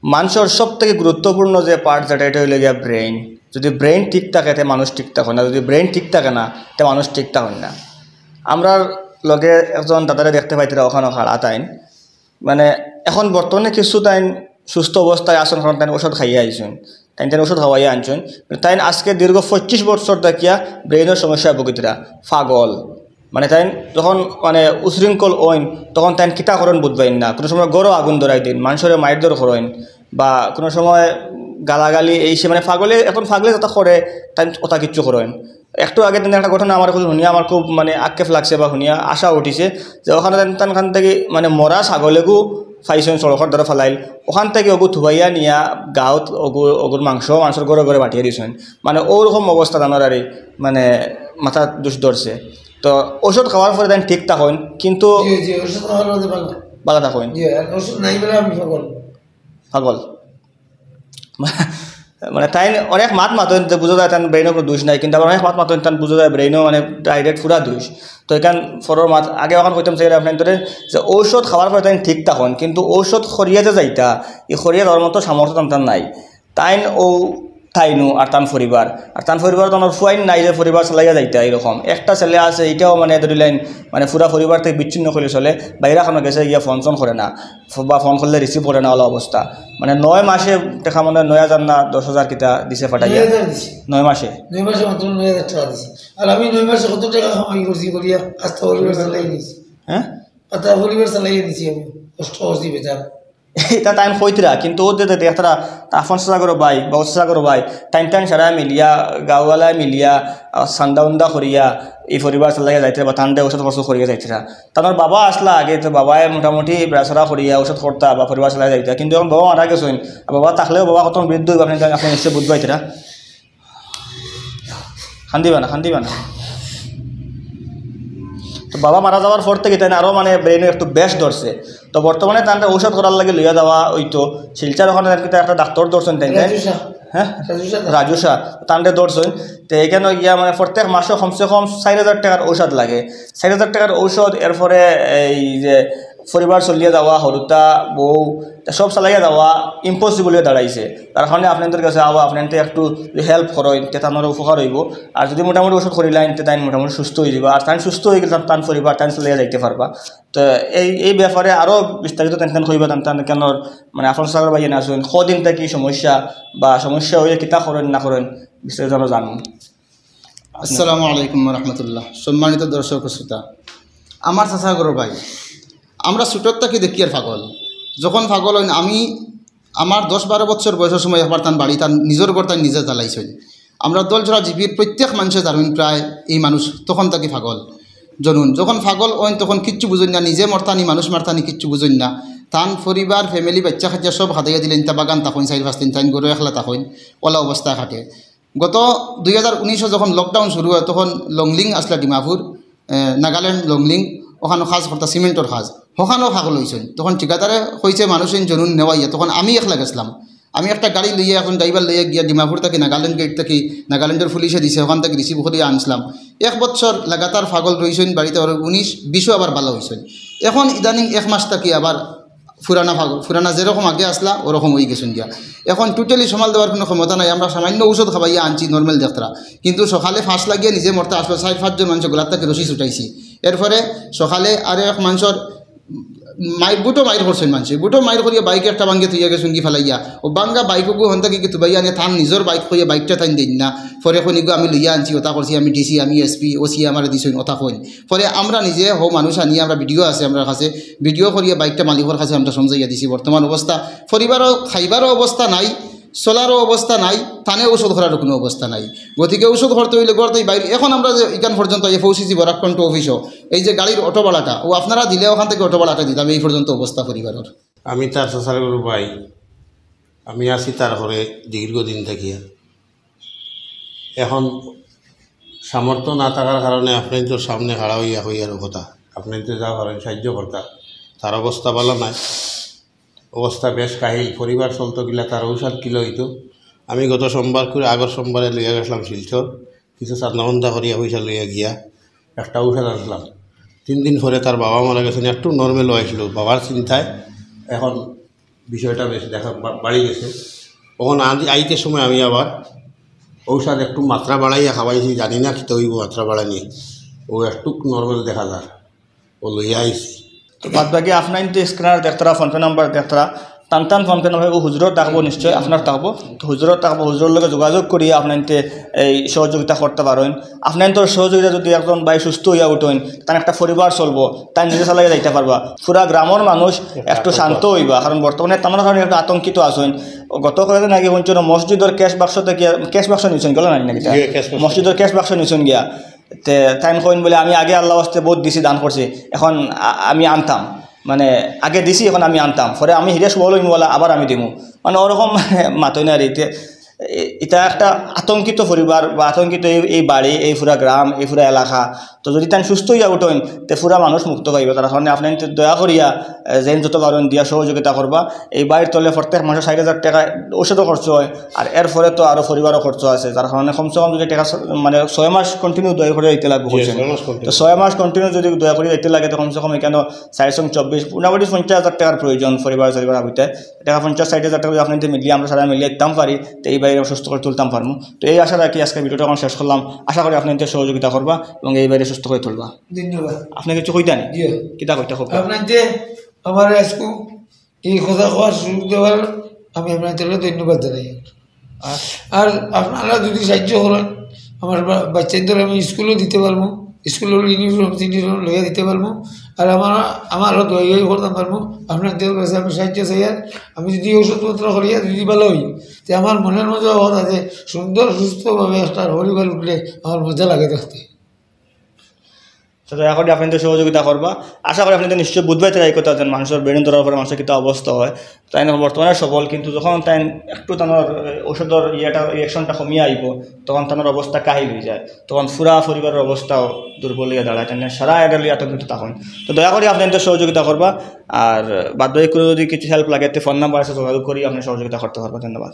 মানুষের সব থেকে গুরুত্বপূর্ণ যে পার্ট যেটা এটা হইলে গিয়া ব্রেইন। যদি ব্রেইন ঠিক থাকে তে মানুষ ঠিক থাকে না, যদি ব্রেইন ঠিক থাকে না তে মানুষ ঠিক থাকে না। আমরা লগে একজন দাদারে দেখতে পাইতে ওখানে খাড়া তাইন, মানে এখন বর্তমানে কিছু তাইন সুস্থ অবস্থায় আসন, কারণ তাই ওষুধ খাইয়ে আইসুন, তাই ওষুধ খাওয়াইয়া আনছুন। তাই আজকে দীর্ঘ 25 বছর দেখিয়া ব্রেইনের সমস্যা ভুগিতরা পাগল। মানে তাই যখন মানে উশৃঙ্খল ওইন তখন তাই কিতা করেন বুঝবেন না, কোনো সময় গরো আগুন ধরাই দিন, মানুষের মায়ের দর করেন, বা কোনো সময় গালাগালি এই সে, মানে পাগলে এখন পাগলে যত করে তাই ওটা কিচ্ছু করেন। একটু আগে দিন একটা ঘটনা আমার শুনিয়া আমার খুব মানে আক্ষেপ লাগছে বা শুনিয়া আশা উঠিছে যে ওখানে তানখান থেকে মানে মরা ছাগলেকো ফাইছেন সড়কের দ্বারা ফেলাইল, ওখান থেকে ওগু থুবাইয়া নিয়া গাঁৱত অগুর মানুষের ঘরে ঘরে পাঠিয়ে দিয়েছেন। মানে ওরকম অবস্থা জানার আর মানে মাথা দুষ ধরছে। তো ওষুধ খাওয়ার পরে তাই ঠিক থাকেন, কিন্তু ভালো থাকেন পাগল। মানে তাই অনেক মাত মাতেন বুঝা যায় তার ব্রেইনও কোনো দোষ নাই, কিন্তু আবার অনেক মাত মাতেন তার বুঝা যায় ব্রেইনও মানে ডাইরেক্ট পুরা দোষ। তো এখান ফরর মাত আগে ওখান কইতাম চাই আপনার ধরে যে ঔষধ খাওয়ার পরে তাই ঠিক থাকুন, কিন্তু ঔষধ খরিয়া যে যাইতা এই খরিয়া যাওয়ার মতো সামর্থ্য তার নাই। তাইন ও তাইনু আর তান পরিবার, আর তান পরিবার তো আমার ফুয়াইন নাই যে পরিবার চালাইয়া যাইতা। এরকম একটা ছেলে আছে, এটাও মানে ধরিলেন মানে পুরা পরিবার থেকে বিচ্ছিন্ন করে চলে, বাইরে খানো গেছে গিয়া ফোন চন করে না, বা ফোন করলে রিসিভ করে না হলো অবস্থা। মানে 9 মাসে দেখা মানে 9,000 না 10,000 কিতা দিছে ফাটাইয়া 9 মাসে মাত্র 9,000 টাকা দিছে। আর আমি 9 মাসে কত টাকা কামাই করছি করিয়া আস্থা পরিবার চালাই দিছি। হ্যাঁ আস্থা পরিবার চালাইয়া দিছি আমি, কষ্ট করছি বেচার। এটা টাইম কইতরা, কিন্তু ও যে একটা আফন সাগর ভাই বা সাগর ভাই টাইম টাইম সারা মিলিয়া গাঁওয়ালায় মিলিয়া সান্দা উন্দা করিয়া এই পরিবার চালাইয়া যাইতে বা টান্ডে ওষুধ খরচ করিয়া যাইতরা। তার বাবা আসলা আগে তো বাবায় মোটামুটি বেড়াচড়া করিয়া ওষুধ করতা বা পরিবার চালাই যাইতা, কিন্তু এখন বাবা মারা গেছেন, বাবা থাকলেও বাবা কত বৃদ্ধ আপনি আপনি নিশ্চয় বুঝ পাইতরা। খান্দিবা না তো বাবা মারা যাওয়ার পর থেকে তাই আরও মানে ব্রেইনে একটু বেশ ধরছে। তো বর্তমানে তাদের ঔষধ করার লাগে লইয়া যাওয়া হইতো শিলচার, ওখানে একটা ডাক্তার ধরছেন তাই হ্যাঁ রাজুসা তান্ডে ধরছেন। তো এখানে গিয়া মানে প্রত্যেক মাসে কমসে কম 4,000 টাকার ঔষধ লাগে, 4,000 টাকার ঔষধ। এরপরে এই যে পরিবার চলিয়ে যাওয়া হরুতা বউ সব চালাইয়া যাওয়া ইম্পসিবল হয়ে দাঁড়াইছে। তার কারণে আপনাদের কাছে আবার আপনার একটু হেল্প করেন তে তার উপকার হইব। আর যদি মোটামুটি ওষুধ করিলেন তে তাই মোটামুটি সুস্থ হয়ে যাব, আর তাই সুস্থ হয়ে গেলে তান পরিবার তাই চলিয়ে যাইতে পারবা। তো এই ব্যাপারে আরও বিস্তারিত টেনশন করিবা তান কেন মানে আপনার সাগর ভাই না আসুন কদিন থেকে সমস্যা বা সমস্যা হইলে কিতা করেন না করেন বিস্তারিত আমরা জানুন। আসসালামু আলাইকুম রহমতুল্লাহ। সম্মানিত দর্শক শ্রোতা, আমার চাচাগর ভাই আমরা ছোটোর থেকে দেখি আর পাগল। যখন পাগল হইন আমি আমার 10-12 বছর বয়সের সময় আবার তার বাড়ি তার নিজের ঘর তার নিজে জ্বালাইছেন। আমরা দলছড়া জীবির প্রত্যেক মানুষের জানুন প্রায় এই মানুষ তখন তাকে পাগল জনুন। যখন পাগল হইন তখন কিচ্ছু বুঝুন না, নিজে মরতানি মানুষ মারতানি কিচ্ছু বুঝুন না। তান পরিবার ফ্যামিলি বাচ্চা খাচ্চা সব হাতাইয়া দিলেন, তা বাগান তখন 4-5 দিন তাইন গরু একলা তখন ওলা অবস্থা খাটে। গত 2019 যখন লকডাউন শুরু হয় তখন লংলিং আসলা ডিমাপুর নাগাল্যান্ড লংলিং, ওখানে সাজ করতা সিমেন্টর সাজ, ওখানেও পাগল হয়েছেন। তখন ঠিকাদারে হয়েছে মানুষের জনুন নেওয়াইয়া, তখন আমি একলা গেছিলাম। আমি একটা গাড়ি লইয়া এখন ড্রাইভার লইয়া গিয়া ডিমাপুর থেকে নাগাল্যান্ড গেট থেকে নাগাল্যান্ডের পুলিশে দিছে, ওখান থেকে রিসিভ করিয়া আনছিলাম। 1 বছর লাগাতার পাগল রয়েছেন বাড়িতে, আর 19-20 আবার ভালো হয়েছেন। এখন ইদানিং 1 মাস থাকি আবার ফুরানা যেরকম আগে আসলা ওরকম হয়ে গেছেন গিয়া। এখন টোটালি সামাল দেওয়ার কোনো ক্ষমতা নাই। আমরা সামান্য ঔষধ খাবাইয়া আনছি নর্মাল ডাক্তারা, কিন্তু সকালে ফাঁস লাগিয়ে নিজে মরতে আসলো। 4-5 জন মানুষ গোলার থেকে রশি ছুটাইছি। এরপরে সকালে আর এক মানুষের বুটো মাইর করছেন মানুষে, বুটো মাইর করিয়া বাইক একটা ভাঙ্গে তুইয়া গেছেন কি ফেলাইয়া, ও বাঙ্গা বাইককু হন থাকি তুবাইয়া আনে থান নিজের বাইক কইয়া বাইকটা তাই দিন না। পরে খনিগো আমি লইয়া আনছি, ওটা করছি আমি ডিসি, আমি এসপি, ওসি আমার দিছেন ওটা কইন। পরে আমরা নিজে হো মানুষ আনিয়ে আমরা ভিডিও আছে আমার কাছে, ভিডিও করিয়া বাইকটা মালিকের কাছে আমরা সমঝাইয়া দিছি। বর্তমান অবস্থা পরিবারও খাইবারও অবস্থা নাই, চলারও অবস্থা নাই, থানে ঔষধ করারও কোনো অবস্থা নাই। গতিকে ঔষধ করতে হইলে করতেই বাইরে। এখন আমরা যে এখান পর্যন্ত পৌঁছেছি বরাকণ্ঠ অফিসও, এই যে গাড়ির অটো ভাড়াটা ও আপনারা দিলে ওখান থেকে অটো ভাড়াটা দিতাম। এই পর্যন্ত অবস্থা পরিবারের। আমি তার চাচার ভাই, আমি আছি তার ঘরে দীর্ঘদিন থাকিয়া। এখন সামর্থ্য না থাকার কারণে আপনি তো সামনে খাড়া হইয়া হইয়ার কথা, আপনি তো যা পারেন সাহায্য করতা। তার অবস্থা ভালো নাই, অবস্থা বেশ কাহিল। পরিবার চলতো গিলা তার ঔষধ কিলো হইতো। আমি গত সোমবার করে আগের সোমবারে লইয়া গেছিলাম শিলচর, কিছু চান্দা করিয়া পয়সা লইয়া গিয়া একটা ঔষধ আনলাম। 3 দিন পরে তার বাবা মারা গেছেন, একটু নর্মেল হয়েছিল বাবার চিন্তায়। এখন বিষয়টা বেশ দেখা বাড়ি গেছে। তখন আইতে সময় আমি আবার ঔষধ একটু মাত্রা বাড়াইয়া খাওয়াইছি, জানি না কি তৈব মাত্রা বাড়ানি, ও একটু নর্মাল দেখা যায়, ও লইয়া আইছি। তো বাদ বাকি আপনার কিন্তু স্ক্যানার দেখতারা, ফোনপে নাম্বার দেখতারা, টান ফোনপে নাম্বার ও হুজুরত থাকবো, নিশ্চয়ই আপনার থাকবো। তো হুজুরত থাকবো, হুজুরের লগে যোগাযোগ করিয়া আপনার এই সহযোগিতা করতে পারেন। আপনার তোর সহযোগিতা যদি একজন ভাই সুস্থ হইয়া উঠেন, তার একটা পরিবার চলবো, তাই নিজে চালাইয়া যাইতে পারবা, পুরা গ্রামের মানুষ একটু শান্ত হইবা। কারণ বর্তমানে তেমন কারণে একটু আতঙ্কিত আছেন। গত কয়েকদিন আগে শুনছেন মসজিদের ক্যাশ বাক্স থেকে ক্যাশ বাক্স নিয়েছেন গেল নাকি, মসজিদের ক্যাশ বাক্স নিয়েছেন গিয়া তে তাই কইন বলে আমি আগে আল্লাহ আস্তে বহুত দিছি, দান করছি, এখন আমি আনতাম, মানে আগে দিছি এখন আমি আনতাম, পরে আমি হিরেশ বলইম বলা আবার আমি দিমু, মানে ওরকম মাতই না। আর এটা একটা আতঙ্কিত পরিবার বা আতঙ্কিত এই বাড়ি, এই পুরা গ্রাম, এই পুরা এলাকা। তো যদি তাই সুস্থ হইয়া উঠেন তে পুরা মানুষ মুক্ত পাইবে। তার কারণে আপনি দয়া করিয়া যেন যত পারেন দিয়া সহযোগিতা করবা। এই বাড়ির তলে প্রত্যেক মাসে 60,000 টাকা ঔষধও খরচ হয়, আর এর ফলে তো আরও পরিবারও খরচ আছে। যার কারণে কমসে কম যদি টাকা মানে 6 মাস কন্টিনিউ দয়া করে দিতে লাগবে বলছেন। তো 6 মাস কন্টিনিউ যদি দয়া করে দিতে লাগে, তো কমসে কম এখানে 424 মোটামুটি 50,000 টাকার প্রয়োজন পরিবার আবিতে। টাকা 50-60,000 টাকা যদি আপনি মিলিয়ে আমরা সারা মিলিয়ে দিতাম পারি, তো এই বাইরে সুস্থ করে তুলতাম পারবো। তো এই আশা রাখি আজকে ভিডিওটা এখন শেষ করলাম। আশা করি আপনি সহযোগিতা করবা এবং এই বাইরে সুস্থ করে তুলবা। ধন্যবাদ। আপনি কিছু কইতা নি? কিতা কইতা হোক আপনার যে আমার আজকে এই কথা কোয়ার সুযোগ দেওয়ার আমি আপনাদের ধন্যবাদ জানাই। আর আপনারা যদি সাহায্য করেন, আমার বাচ্চাদের আমি স্কুলেও দিতে পারবো, স্কুলের ইউনিফর্ম লইয়া দিতে পারবো, আর আমারও দয়া করতাম পারবো। আপনাদের কাছে আমি সাহায্য চাই। আর আমি যদি ওষুধপত্র করিয়া যদি ভালো হই, তো আমার মনের মধ্যে কথা আছে সুন্দর সুস্থভাবে একটা পরিবার উঠলে আমার মজা লাগে দেখতে। তো দয়া করে আপনাদের সহযোগিতা করবা। আশা করি আপনাদের নিশ্চয়ই বুধবার থেকে এই কথা আছেন মানুষের ব্রেন ধরার পরে মানুষের কীটা অবস্থা হয়। তাই না বর্তমানে সবল, কিন্তু যখন তাই একটু তার ওষুধের রিয়াকশনটা কমিয়ে আইব, তখন তার অবস্থা কাহিল হয়ে যায়, তখন পুরা পরিবারের অবস্থাও দুর্বল হয়ে দাঁড়ায়। তাই সারা এডালি আতঙ্কিত তখন। তো দয়া করে আপনাদের সহযোগিতা করবা। আর বাদ বাকি কোনো যদি কিছু হেল্প লাগে, ফোন নাম্বার আছে, যোগাযোগ করি আপনি সহযোগিতা করতে পারবেন। ধন্যবাদ।